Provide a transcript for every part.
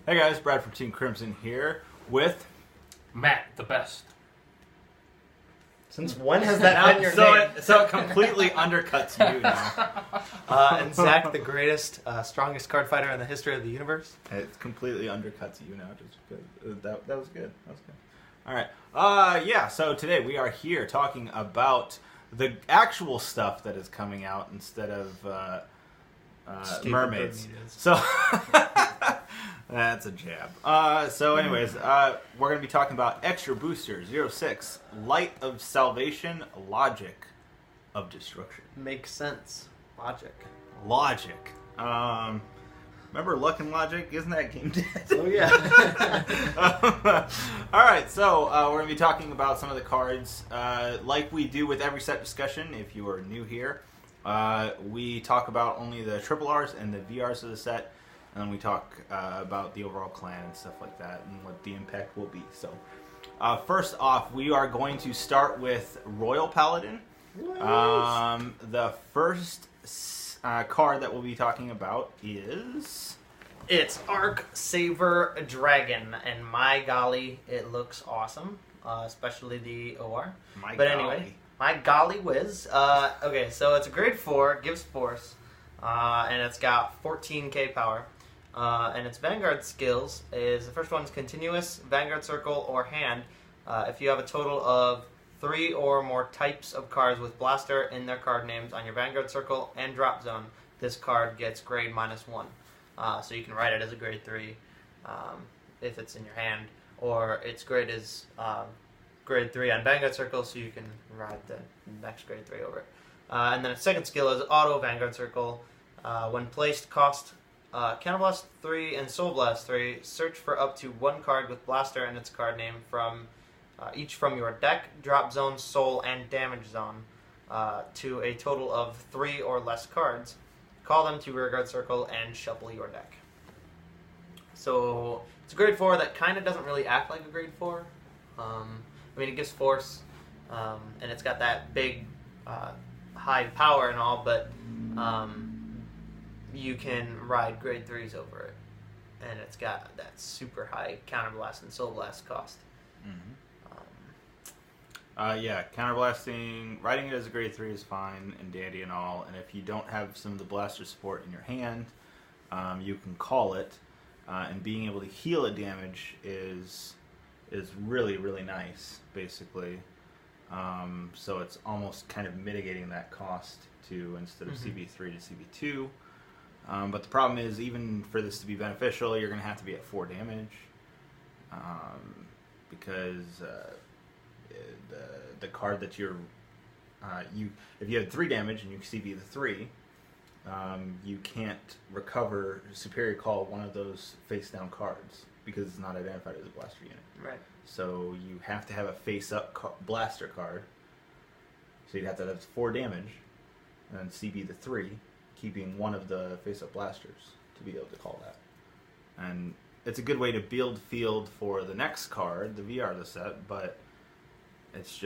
Hey guys, Brad from Team Crimson here with Matt, the best. Since when has that been your name? So it completely undercuts you now. And Zach, the greatest, strongest card fighter in the history of the universe. It completely undercuts you now. Just because that was good. That was good. All right. So today we are here talking about the actual stuff that is coming out instead of mermaids. So that's a jab. So anyways, we're going to be talking about Extra Booster 06, Light of Salvation, Logic of Destruction. Makes sense. Logic. Remember Luck and Logic? Isn't that game dead? Oh, yeah. All right, so we're going to be talking about some of the cards. Like we do with every set discussion, if you are new here, we talk about only the triple Rs and the VRs of the set, and then we talk about the overall clan and stuff like that and what the impact will be. So first off, we are going to start with Royal Paladin. The first card that we'll be talking about is... It's Arc Saver Dragon, and my golly, it looks awesome, especially the OR. Anyway, my golly whiz. Okay, so it's a grade 4, gives force, and it's got 14k power. And its Vanguard skills is, the first one is continuous, Vanguard circle, or hand. If you have a total of 3 or more types of cards with blaster in their card names on your Vanguard circle and drop zone, this card gets grade -1. So you can write it as a grade 3 if it's in your hand, or its grade is grade 3 on Vanguard circle, so you can ride the next grade 3 over it. And then its second skill is Auto Vanguard Circle. When placed, cost Counterblast 3 and Soul Blast 3. Search for up to 1 card with Blaster and its card name from each from your deck, drop zone, soul, and damage zone to a total of 3 or less cards. Call them to Rearguard Circle and shuffle your deck. So it's a grade 4 that kind of doesn't really act like a grade 4. I mean, it gives force, and it's got that big high power and all, but you can ride grade 3s over it. And it's got that super high Counterblast and Soul Blast cost. Mm-hmm. Counterblasting, riding it as a grade 3 is fine and dandy and all, and if you don't have some of the blaster support in your hand, you can call it, and being able to heal it damage is really, really nice, basically. So it's almost kind of mitigating that cost to, instead of CB3 to CB2. But the problem is, even for this to be beneficial, you're going to have to be at 4 damage, because the card that you're if you have 3 damage and you CB the 3, you can't recover Superior Call one of those face down cards because it's not identified as a blaster unit. Right. So you have to have a face up blaster card. So you'd have to have 4 damage and then CB the 3, keeping one of the face up blasters to be able to call that. And it's a good way to build field for the next card, the VR of the set, but it's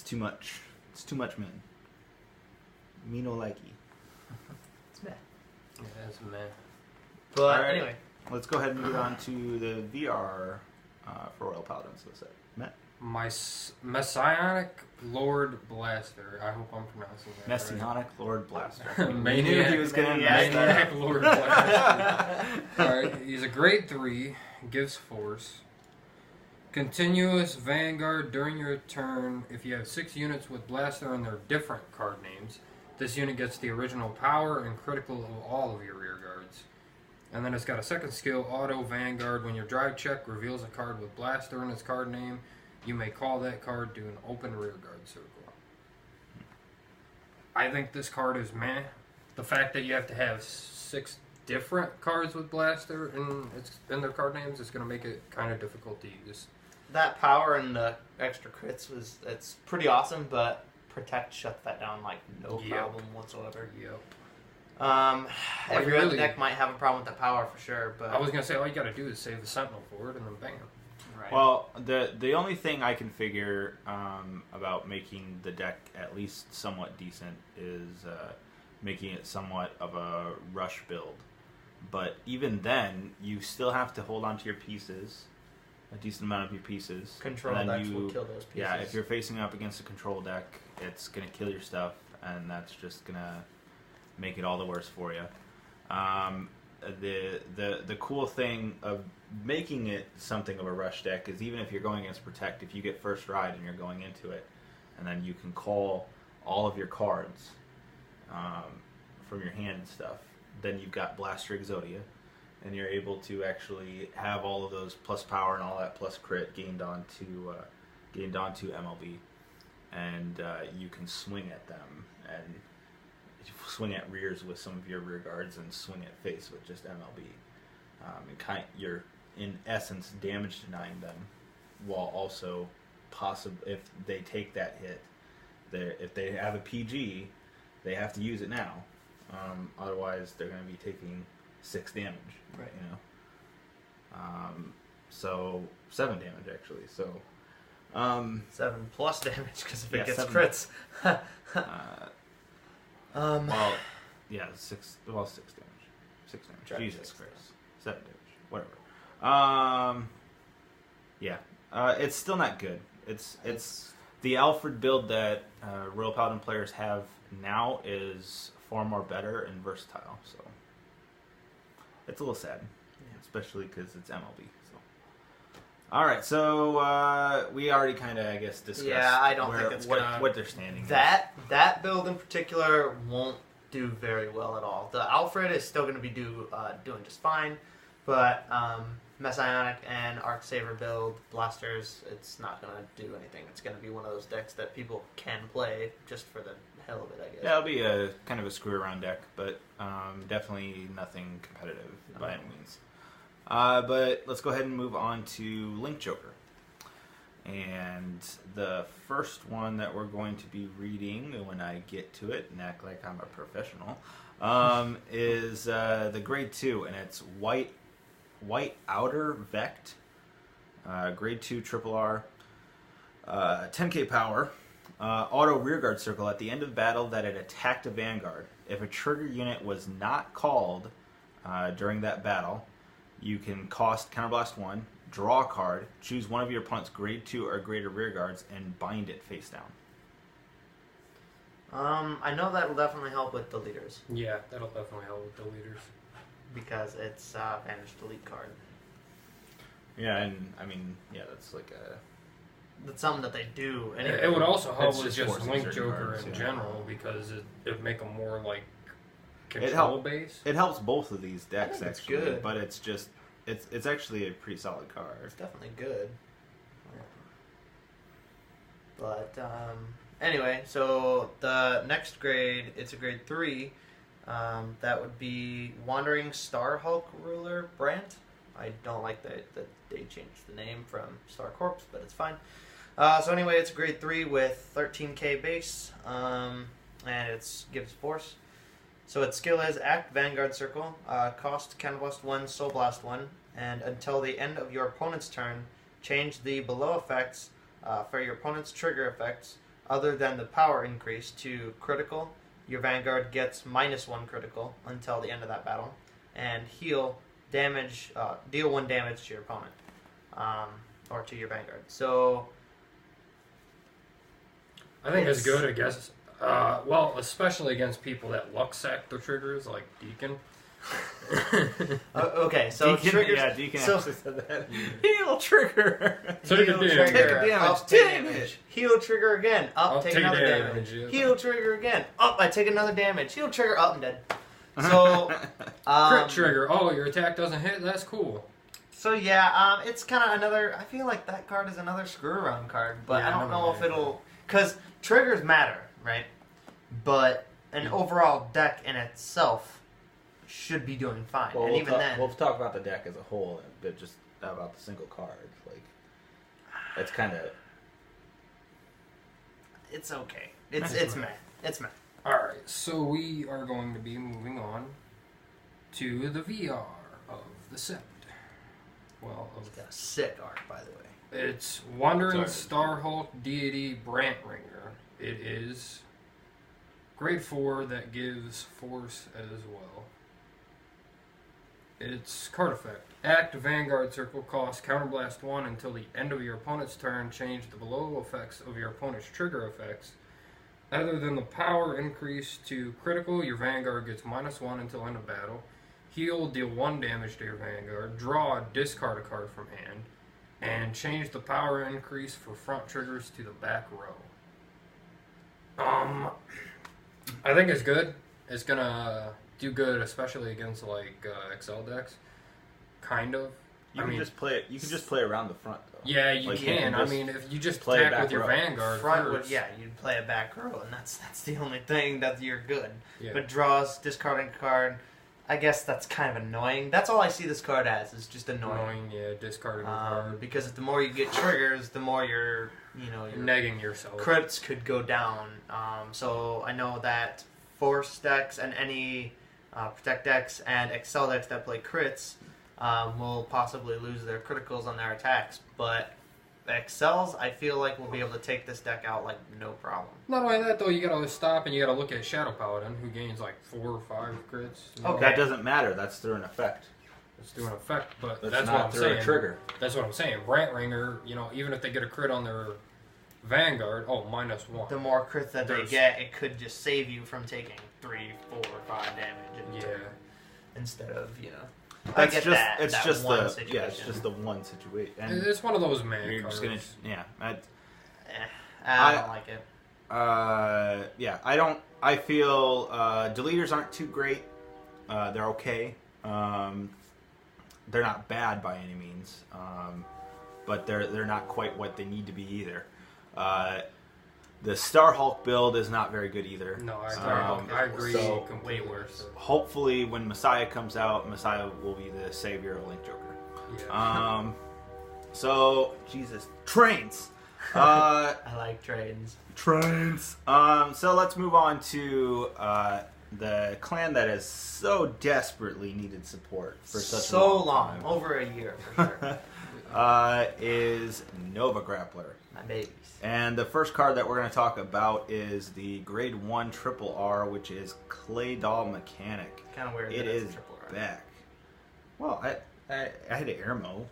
too much. It's too much, man. Me no likey. It's meh. Yeah, that's meh. But right. anyway. Let's go ahead and move on to the VR for Royal Paladins of the set. Matt? My Messianic Lord Blaster. I hope I'm pronouncing that Messianic Lord Blaster. right. Maniac. He was going to Maniac Lord Blaster. Alright, he's a grade 3, gives force. Continuous Vanguard during your turn. If you have 6 units with Blaster and their different card names, this unit gets the original power and critical of all of your rear guards. And then it's got a second skill, Auto Vanguard. When your drive check reveals a card with Blaster in its card name, you may call that card to an open rear guard circle. I think this card is meh. The fact that you have to have 6 different cards with Blaster in their card names is going to make it kind of difficult to use. That power and the extra crits it's pretty awesome, but Protect shuts that down like no problem whatsoever. Yep. Every other deck might have a problem with that power for sure, but I was gonna say all you gotta do is save the Sentinel for it and then bam. Right. Well, the only thing I can figure about making the deck at least somewhat decent is making it somewhat of a rush build. But even then, you still have to hold on to your pieces, a decent amount of your pieces. Control decks will kill those pieces. Yeah, if you're facing up against a control deck, it's going to kill your stuff, and that's just going to make it all the worse for you. The cool thing of making it something of a rush deck is even if you're going against Protect, if you get first ride and you're going into it, and then you can call all of your cards from your hand and stuff, then you've got Blaster Exodia, and you're able to actually have all of those plus power and all that plus crit gained onto MLB, and you can swing at them and swing at rears with some of your rear guards and swing at face with just MLB. You're in essence damage denying them, while also if they take that hit, if they have a PG, they have to use it now. Otherwise, they're going to be taking 6 damage. Right. So 7 damage actually. So 7 plus damage because if it gets 7. crits. Well, yeah, 6 damage. 6 damage. Jesus Christ. 7 damage. Whatever. Yeah. It's still not good. It's the Alfred build that Royal Paladin players have now is far more better and versatile. So it's a little sad, especially because it's MLB. So. All right, so we already kind of, I guess, discussed. Yeah, I don't think it's what they're standing. That build in particular won't do very well at all. The Alfred is still going to be doing just fine, but Messianic and Arc Saver build blasters, it's not going to do anything. It's going to be one of those decks that people can play just for the hell of it, I guess. Yeah, it'll be a kind of a screw around deck, but definitely nothing competitive by any means. But let's go ahead and move on to Link Joker. And the first one that we're going to be reading when I get to it and act like I'm a professional is the Grade 2, and it's White Outer Vect, Grade 2 Triple R, 10k power, auto rearguard circle at the end of battle that it attacked a Vanguard. If a trigger unit was not called during that battle, you can cost Counterblast 1, draw a card, choose one of your opponent's Grade 2 or greater rearguards, and bind it face down. I know that'll definitely help with deleters. Yeah, that'll definitely help with deleters. Because it's Vanish Delete card. Yeah, and I mean, yeah, that's like a... That's something that they do anyway. It would also help It's with just just forcing Link certain Joker cards, in yeah. general, because it'd make them more like It control based. It helps both of these decks, think it's actually, good. but it's just... It's actually a pretty solid card. It's definitely good. But, anyway, so the next grade, it's a grade 3. That would be Wandering Star Hulk Ruler Brant. I don't like that they changed the name from Star Corps, but it's fine. So anyway, it's a grade 3 with 13k base, and it gives force. So its skill is Act Vanguard Circle, cost Counterblast 1, Soul Blast 1, and until the end of your opponent's turn, change the below effects for your opponent's trigger effects other than the power increase to critical. Your Vanguard gets -1 critical until the end of that battle, and heal damage, deal 1 damage to your opponent, or to your Vanguard. So I think it's good, I guess. Well, especially against people that luck sack their triggers, like Deacon. Okay, so Deacon, triggers. yeah, Deacon so- actually said that. Heal trigger. Take Heal a trigger, damage. up, take damage. Heal trigger again, up, take another damage. yeah. Heal trigger again, up, I take another damage. Heal trigger, up, I'm dead. So, Crit trigger. Oh, your attack doesn't hit? That's cool. So yeah, it's kind of another. I feel like that card is another screw around card, but Yeah, I don't no, know if it'll, because triggers matter, right? But an overall deck in itself should be doing fine, Well, and even then, we'll talk about the deck as a whole, but just not about the single card. Like, it's kind of... it's okay. It's meh. It's meh. Alright, so we are going to be moving on to the VR of the set. Well, It's got a sick art, by the way. it's Wandering Sorry. Star Hulk Deity Brant Ringer. It is grade 4 that gives force as well. It's card effect. Act Vanguard Circle costs Counterblast 1 until the end of your opponent's turn. Change the below effects of your opponent's trigger effects. Other than the power increase to critical, your Vanguard gets -1 until end of battle. Heal, deal 1 damage to your Vanguard. Draw, discard a card from hand. And change the power increase for front triggers to the back row. I think it's good. It's gonna do good, especially against like Excel decks. Kind of. You can just play it. You can just play around the front, though. Yeah, you like, can. I mean, if you just play attack with your row. Vanguard Front first, would, you'd play a back row, and that's the only thing that you're good. Yeah. But draws, discarding a card, I guess that's kind of annoying. That's all I see this card as, is just annoying. yeah, discarding a card. Because the more you get triggers, the more you're negging yourself. crits could go down. So I know that Force decks and any Protect decks and Excel decks that play crits will possibly lose their criticals on their attacks, but Excels, I feel like, will be able to take this deck out like no problem. Not only that, though, you gotta stop and you gotta look at Shadow Paladin, who gains like 4 or 5 crits. Okay. That doesn't matter. That's through an effect. It's doing an effect, but That's that's not what I'm through saying. a trigger. That's what I'm saying. Brant Ringer, even if they get a crit on their Vanguard, -1. The more crits that they There's- get, it could just save you from taking 3, 4, 5 damage. Instead of I That's get just that. It's that just one the situation. it's just the one situation. And It's one of those man you're cards. just gonna I don't like it. I feel deleters aren't too great. They're okay. They're not bad by any means, but they're not quite what they need to be either. The Starhawk build is not very good either. No, I agree. So completely worse. hopefully, when Messiah comes out, Messiah will be the savior of Link Joker. Yeah. So Jesus, trains. I like trains. Trains. So let's move on to the clan that has so desperately needed support for such a long time. Over a year for sure. Is Nova Grappler. My babies. And the first card that we're going to talk about is the Grade 1 Triple R, which is Clay Doll Mechanic. Kind of weird. It that it's is a triple R. back. Well, I had an Airmo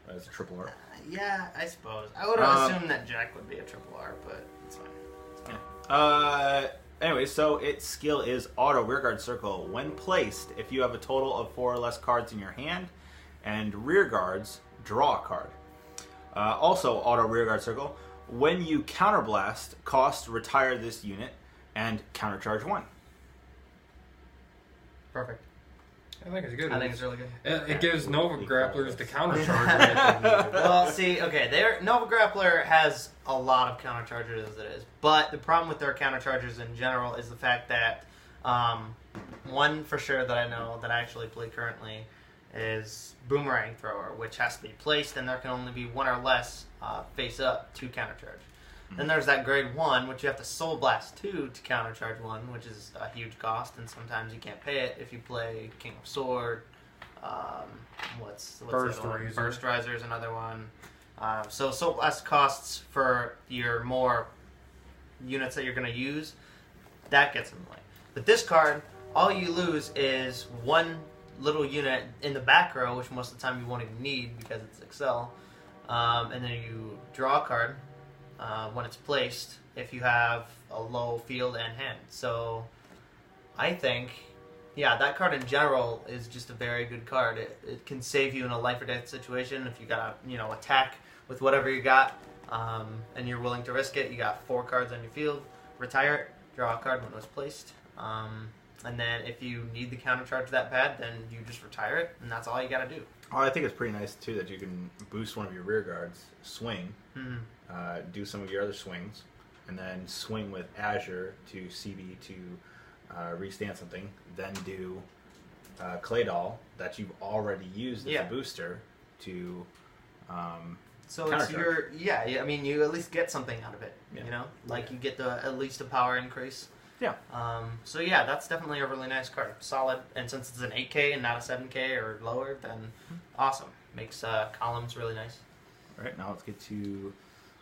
as a Triple R. Yeah, I suppose. I would have assumed that Jack would be a triple R, but it's fine. It's fine. Anyway, so its skill is Auto Rearguard Circle. When placed, if you have a total of 4 or less cards in your hand and rear guards, draw a card. Also, Auto Rearguard Circle. When you counterblast, retire this unit and countercharge 1. Perfect. I think it's good. I think it's really good. It gives Nova Grapplers the counter charger that they need. Well, see, okay, Nova Grappler has a lot of counter chargers as it is, but the problem with their counter chargers in general is the fact that one for sure that I know that I actually play currently is Boomerang Thrower, which has to be placed, and there can only be 1 or less face up to counter charge. Then there's that Grade 1, which you have to Soul Blast 2 to countercharge 1, which is a huge cost, and sometimes you can't pay it if you play King of Sword. What's Burst the other one? Riser. Burst Riser is another one. So Soul Blast costs for your more units that you're going to use, that gets in the way. But this card, all you lose is 1 little unit in the back row, which most of the time you won't even need because it's Excel. And then you draw a card when it's placed if you have a low field and hand. So I think, yeah, that card in general is just a very good card. It can save you in a life or death situation if you got to attack with whatever you got and you're willing to risk it. You got 4 cards on your field, retire it, draw a card when it was placed. And then if you need the counter charge that bad, then you just retire it, and that's all you got to do. Oh, I think it's pretty nice, too, that you can boost one of your rear guards, swing, do some of your other swings, and then swing with Azure to CB to restand something, then do Clay Doll that you've already used as a booster to So it's I mean, you at least get something out of it, you get at least a power increase. Yeah. So yeah, that's definitely a really nice card. Solid, and since it's an 8K and not a 7K or lower, then awesome. Makes columns really nice. All right, now let's get to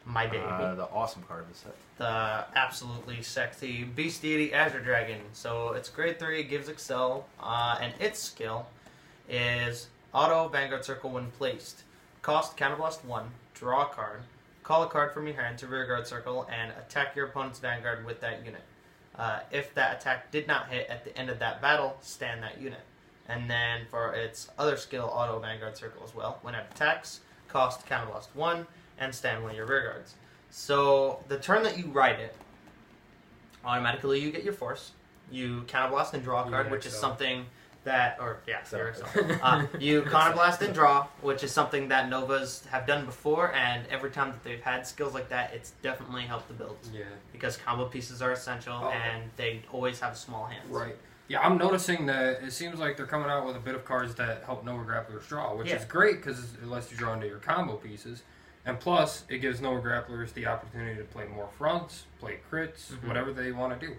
my baby, the awesome card of the set. The absolutely sexy Beast Deity Azure Dragon. So it's Grade 3, it gives Excel, and its skill is auto Vanguard Circle when placed. Cost Counterblast 1, draw a card, call a card from your hand to Rearguard Circle, and attack your opponent's Vanguard with that unit. If that attack did not hit at the end of that battle, stand that unit. And then for its other skill, auto Vanguard Circle as well. When it attacks, cost Counterblast 1, and stand one of your Rearguards. So the turn that you ride it, automatically you get your force. You Counterblast and draw a card, which is something that, you Counterblast and draw, which is something that Novas have done before, and every time that they've had skills like that, it's definitely helped the builds. Yeah. Because combo pieces are essential, and they always have small hands. Right. Yeah, I'm noticing that it seems like they're coming out with a bit of cards that help Nova Grapplers draw, which is great because it lets you draw into your combo pieces. And plus, it gives Nova Grapplers the opportunity to play more fronts, play crits, whatever they want to do.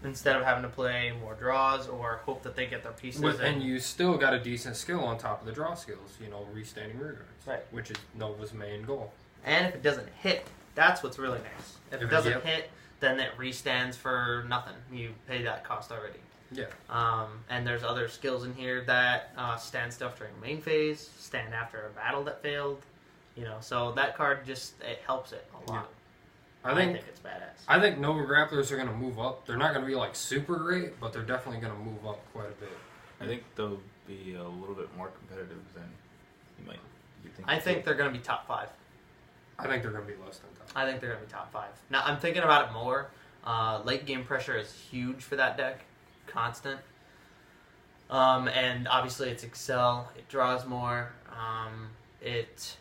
Instead of having to play more draws or hope that they get their pieces. And you still got a decent skill on top of the draw skills, restanding rearguards. Right. Which is Nova's main goal. And if it doesn't hit, that's what's really nice. If it doesn't hit, then it restands for nothing. You pay that cost already. Yeah. And there's other skills in here that stand stuff during main phase, stand after a battle that failed. So that card it helps it a lot. I think it's badass. I think Nova Grapplers are going to move up. They're not going to be like super great, but they're definitely going to move up quite a bit. I think they'll be a little bit more competitive than you might think. I think they're going to be top 5. I think they're going to be less than top 5. I think they're going to be top 5. Now, I'm thinking about it more. Late game pressure is huge for that deck. Constant. And obviously it's Excel. It draws more. It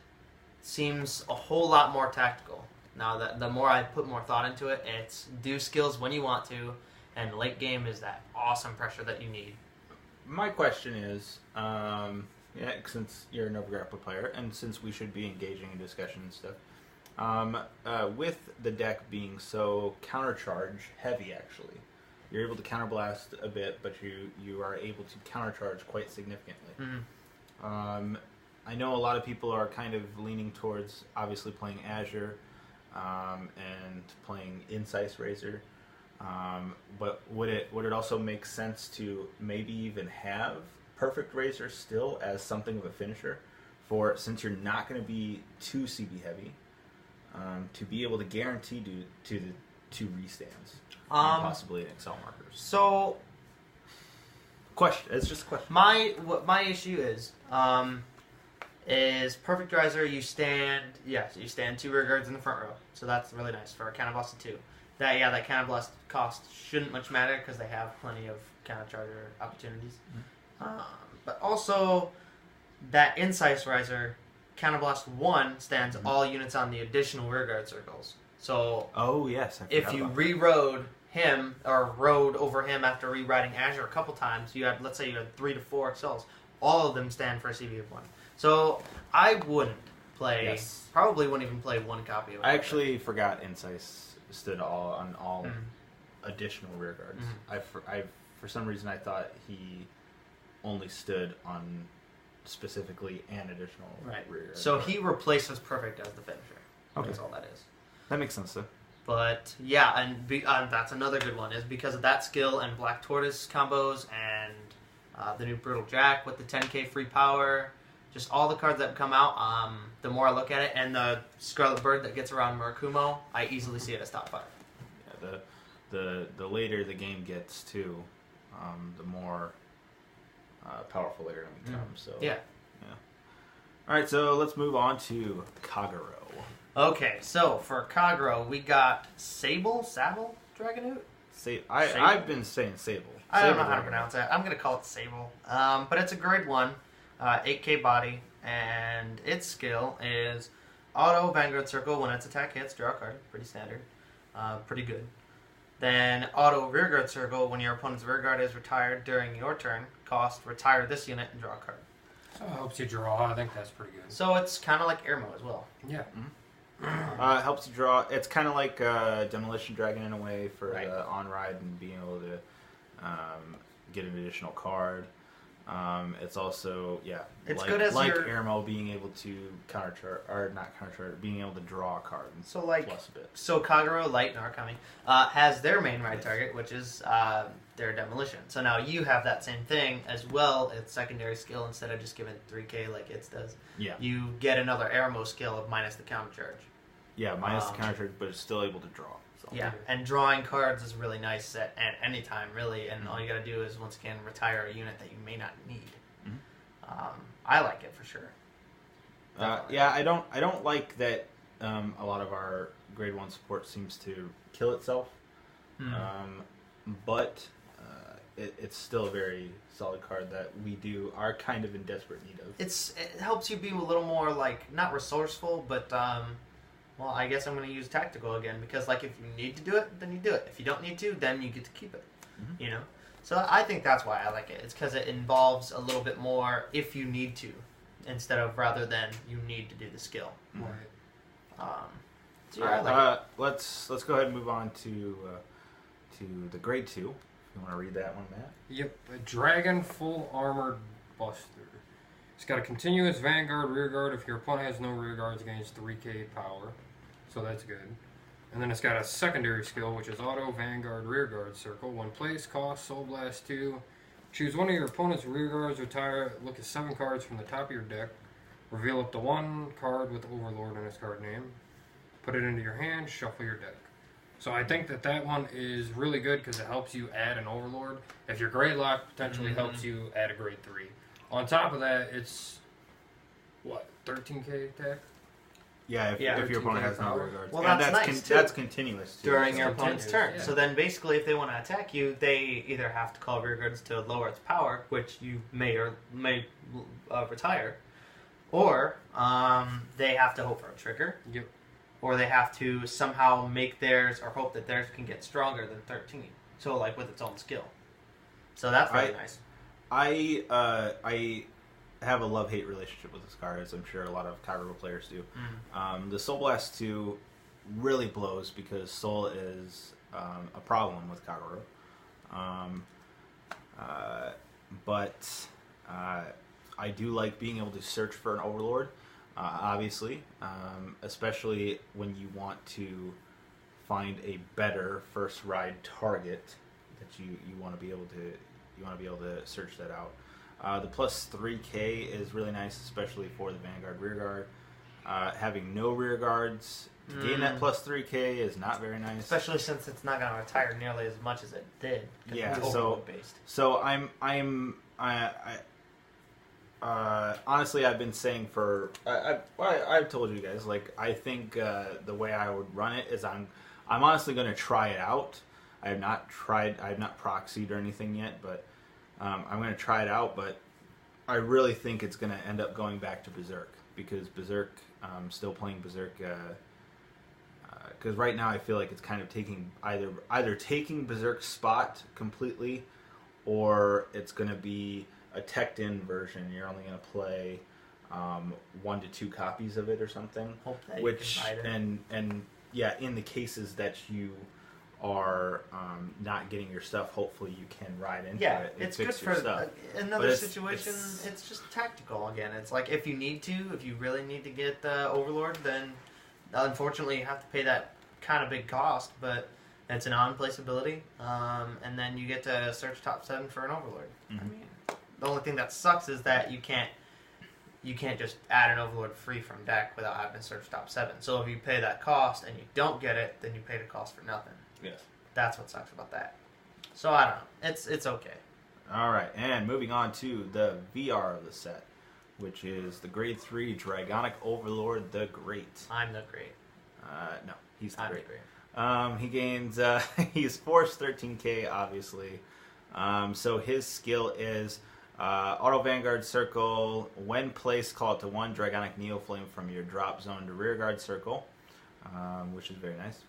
seems a whole lot more tactical. Now, that the more I put more thought into it, it's do skills when you want to, and late game is that awesome pressure that you need. My question is, since you're a Nova Grappler player, and since we should be engaging in discussion and stuff, with the deck being so countercharge heavy, actually, you're able to counterblast a bit, but you are able to countercharge quite significantly. I know a lot of people are kind of leaning towards obviously playing Azure. And playing Incise Razor, but would it also make sense to maybe even have Perfect Razor still as something of a finisher, since you're not going to be too CB heavy, to be able to guarantee to the 2 restands, and possibly an Excel markers. So, It's just a question. My issue is Perfect Riser, you stand 2 rearguards in the front row. So that's really nice for a Counterblast of 2. That Counterblast cost shouldn't much matter because they have plenty of Countercharger opportunities. But also, that Incise Riser, Counterblast 1 stands all units on the additional rearguard circles. So, if you re-rode him, or rode over him after rewriting Azure a couple times, let's say you had 3 to 4 Excels, all of them stand for a CV of 1. So, I wouldn't play, probably wouldn't even play 1 copy of it. I actually forgot Incise stood on all additional rearguards. For some reason, I thought he only stood on specifically an additional rearguard. So he replaces Perfect as the finisher. Okay. That's all that is. That makes sense, though. But, and that's another good one, is because of that skill and Black Tortoise combos and the new Brutal Jack with the 10k free power. Just all the cards that come out, the more I look at it, and the Scarlet Bird that gets around Murakumo, I easily see it as top 5. Yeah, the later the game gets, too, the more powerful they're going to become. So yeah. All right, so let's move on to Kagero. Okay, so for Kagero, we got Sable Dragonoot? I've been saying Sable. I don't know how to pronounce it. I'm going to call it Sable. But it's a grade 1, 8k body, and its skill is auto Vanguard Circle. When its attack hits, draw a card. Pretty standard. Pretty good. Then auto Rearguard Circle. When your opponent's rearguard is retired during your turn, cost retire this unit and draw a card. So it helps you draw. I think that's pretty good. So it's kind of like Airmo as well. Yeah. Helps you draw. It's kind of like Demolition Dragon in a way for the on-ride and being able to get an additional card. It's also it's like, good as like your Airmo being able to counter or not counter, being able to draw a card. And so like plus a bit. So Kagero, Light, and Arkami has their main ride target, which is their demolition. So now you have that same thing as well. It's secondary skill instead of just giving 3k like it does. Yeah. You get another Airmo skill of minus the counter charge. Yeah, minus the counter charge, but it's still able to draw. So. Yeah, and drawing cards is really nice at any time, really. And all you got to do is once again retire a unit that you may not need. I like it for sure. I don't like that. A lot of our grade 1 support seems to kill itself, but it's still a very solid card that we are kind of in desperate need of. It helps you be a little more like not resourceful, but well, I guess I'm going to use tactical again because like if you need to do it, then you do it. If you don't need to, then you get to keep it. You know. So I think that's why I like it. It's because it involves a little bit more if you need to, instead of rather than you need to do the skill. Right. So yeah, I like it. Let's go ahead and move on to the grade 2. If you want to read that one, Matt. Yep, a Dragon Full Armored Buster. It's got a continuous Vanguard rearguard if your opponent has no rearguards against 3k power, so that's good. And then it's got a secondary skill, which is Auto Vanguard Rearguard Circle. When placed, cost Soul Blast 2. Choose one of your opponent's rearguards, retire, look at 7 cards from the top of your deck. Reveal up to 1 card with Overlord in its card name. Put it into your hand, shuffle your deck. So I think that one is really good because it helps you add an Overlord. If your grade lock potentially helps you add a grade 3. On top of that, it's, 13k attack? Yeah, if your opponent has no rearguards. Well, that's nice, too. That's continuous, too. During your opponent's turn. Yeah. So then basically if they want to attack you, they either have to call rearguards to lower its power, which you may retire, or they have to hope for a trigger. Yep. Or they have to somehow make theirs or hope that theirs can get stronger than 13. So like with its own skill. So that's really nice. I have a love-hate relationship with this card, as I'm sure a lot of Kagero players do. The Soul Blast 2 really blows because Soul is a problem with Kagero. But I do like being able to search for an Overlord, obviously, especially when you want to find a better first ride target that you want to be able to search that out. The plus 3k is really nice, especially for the Vanguard rearguard. Having no rearguards to gain that plus 3k is not very nice, especially since it's not going to retire nearly as much as it did. Yeah, based. So honestly, I've been saying I've told you guys, like, I think the way I would run it is I'm honestly going to try it out. I have not proxied or anything yet, but I'm going to try it out. But I really think it's going to end up going back to Berserk, because Berserk, still playing Berserk, because right now I feel like it's kind of taking either taking Berserk's spot completely, or it's going to be a teched-in version. You're only going to play 1 to 2 copies of it or something. Hope that which you can hide it. and yeah, in the cases that you are not getting your stuff, hopefully you can ride into it and it's fix good your for stuff. another situation. It's just tactical again. It's like if you really need to get the Overlord, then unfortunately you have to pay that kind of big cost, but it's an on-place ability, and then you get to search top 7 for an Overlord. Mm-hmm. I mean, the only thing that sucks is that you can't just add an Overlord free from deck without having to search top 7. So if you pay that cost and you don't get it, then you pay the cost for nothing. Yes. That's what sucks about that. So I don't know. It's okay. All right, and moving on to the VR of the set, which is the Grade 3 Dragonic Overlord the Great. I'm the Great. No, he's the I'm Great. the Great. He gains, he's forced 13k, obviously. So his skill is Auto Vanguard Circle. When placed, call it to 1 Dragonic Neoflame from your drop zone to Rearguard Circle, which is very nice.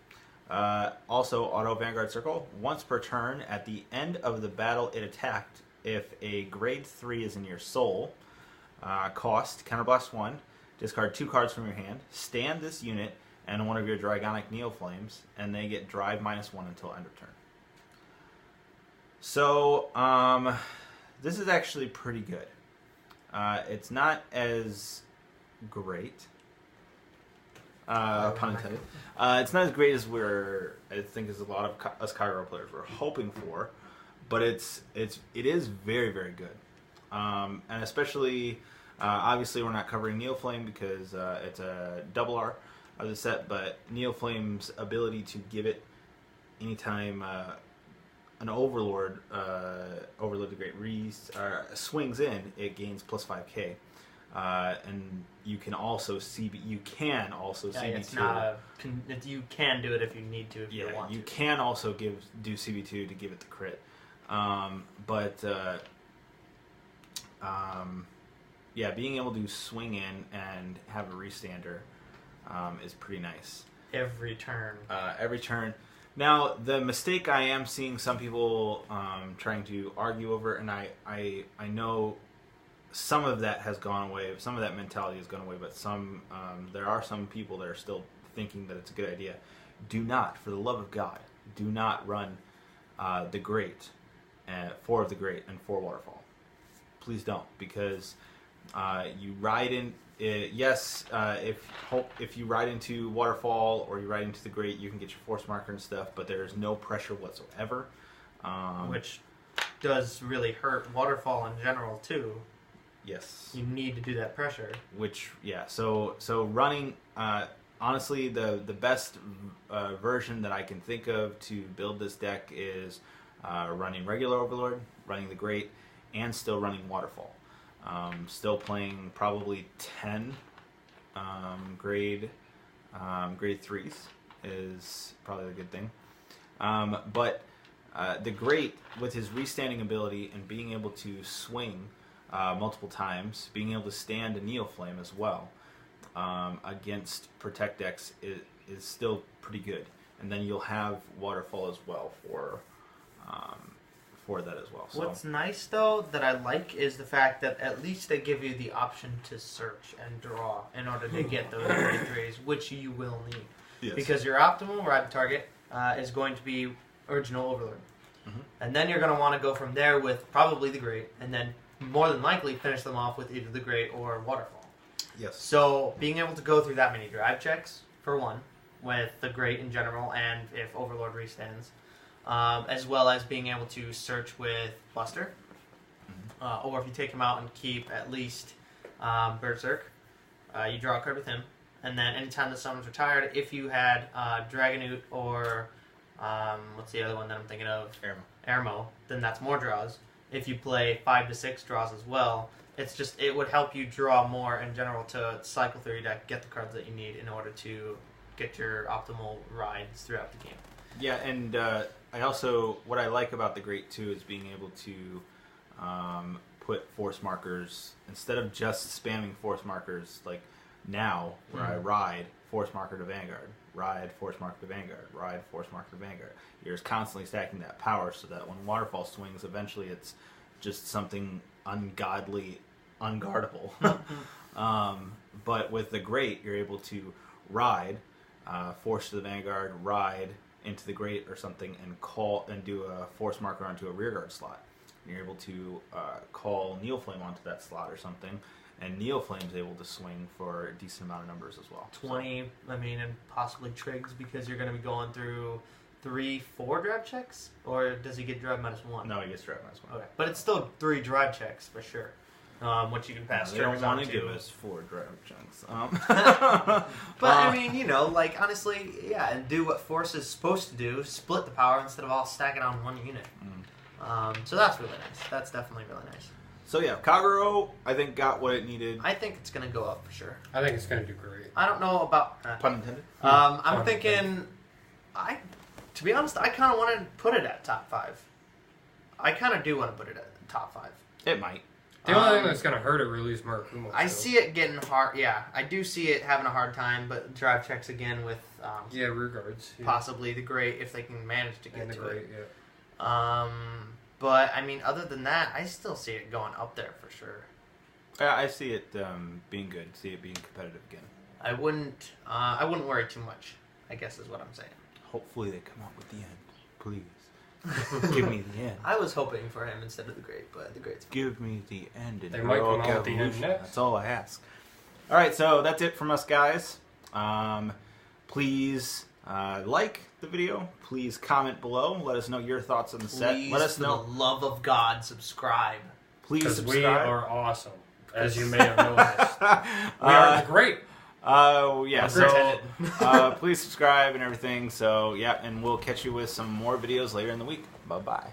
Also, Auto Vanguard Circle. Once per turn, at the end of the battle it attacked, if a Grade 3 is in your soul, cost, Counterblast 1, discard 2 cards from your hand, stand this unit and one of your Dragonic Neoflames, and they get drive -1 until end of turn. So, This is actually pretty good. It's not as great. Pun intended. It's not as great as I think as a lot of us Kagero players were hoping for, but it is very, very good. And especially, obviously we're not covering Neoflame because it's a double R of the set, but Neoflame's ability to give it anytime an Overlord the Great swings in, it gains plus 5k. And you can also CB. You can also CB2. It's not you can do it if you need to. If you want to. You can also do CB2 to give it the crit. Being able to swing in and have a restander is pretty nice. Every turn. Every turn. Now, the mistake I am seeing some people trying to argue over, and I know some of that has gone away, some of that mentality has gone away, but there are some people that are still thinking that it's a good idea. Do not, for the love of God, do not run the Great, 4 of the Great, and 4 Waterfall. Please don't, because you ride in. If you ride into Waterfall or you ride into the Great, you can get your force marker and stuff, but there's no pressure whatsoever. Which does really hurt Waterfall in general too. Yes. You need to do that pressure. So running, honestly, the best version that I can think of to build this deck is running regular Overlord, running the Great, and still running Waterfall. Still playing probably 10 grade 3s is probably a good thing. But the Great, with his restanding ability and being able to swing multiple times, being able to stand a Neoflame as well against Protect decks is still pretty good. And then you'll have Waterfall as well for that as well. So. What's nice though that I like is the fact that at least they give you the option to search and draw in order to get those grade 3s, which you will need. Yes. Because your optimal ride target is going to be original Overlord. Mm-hmm. And then you're going to want to go from there with probably the Great, and then more than likely finish them off with either the Great or Waterfall. Yes. So being able to go through that many drive checks, for one, with the Great in general, and if Overlord restands, as well as being able to search with Buster, or if you take him out and keep at least Berserk, you draw a card with him, and then anytime the summon's retired, if you had Dragonoot or what's the other one that I'm thinking of? Ermo, then that's more draws. If you play 5 to 6 draws as well, it would help you draw more in general to cycle through your deck, get the cards that you need in order to get your optimal rides throughout the game. Yeah, and what I like about the Great too is being able to put force markers, instead of just spamming force markers like now, where I ride force marker to Vanguard, ride force marker to Vanguard, ride force marker to Vanguard. You're just constantly stacking that power so that when Waterfall swings, eventually it's just something ungodly, unguardable. But with the Great, you're able to ride, force to the Vanguard, ride into the Great or something, and do a force marker onto a rearguard slot. And you're able to call Neoflame onto that slot or something, and Neoflame's able to swing for a decent amount of numbers as well. 20, and possibly Trigs, because you're going to be going through 3-4 drive checks? Or does he get drive -1? No, he gets drive -1. Okay. But it's still 3 drive checks for sure. Which you can pass. They don't want to give us 4 drive checks. But honestly, yeah, and do what Force is supposed to do: split the power instead of all stacking on one unit. So that's really nice. That's definitely really nice. So yeah, Kagero, I think, got what it needed. I think it's gonna go up for sure. I think it's gonna do great. I don't know about pun intended. I'm thinking. To be honest, I kind of want to put it at top 5. I kind of do want to put it at top 5. It might. The only thing that's going to hurt it really is Murakumo. I see it getting hard. Yeah, I do see it having a hard time, but drive checks again with rear guards. Yeah. Possibly the Great if they can manage to get to it. Yeah. But I mean, other than that, I still see it going up there for sure. Yeah, I see it being good. See it being competitive again. I wouldn't worry too much, I guess is what I'm saying. Hopefully they come out with the end, please. Give me the end. I was hoping for him instead of the Great, but the Great's fine. Give me the end. They might come out with the end next. That's all I ask. All right, so that's it from us, guys. Please like the video. Please comment below. Let us know your thoughts on the set. Let us know. For the love of God, subscribe. Please Because subscribe. we are awesome, as you may have noticed. We are the great. Yeah, so please subscribe and everything. So, yeah, and we'll catch you with some more videos later in the week. Bye-bye.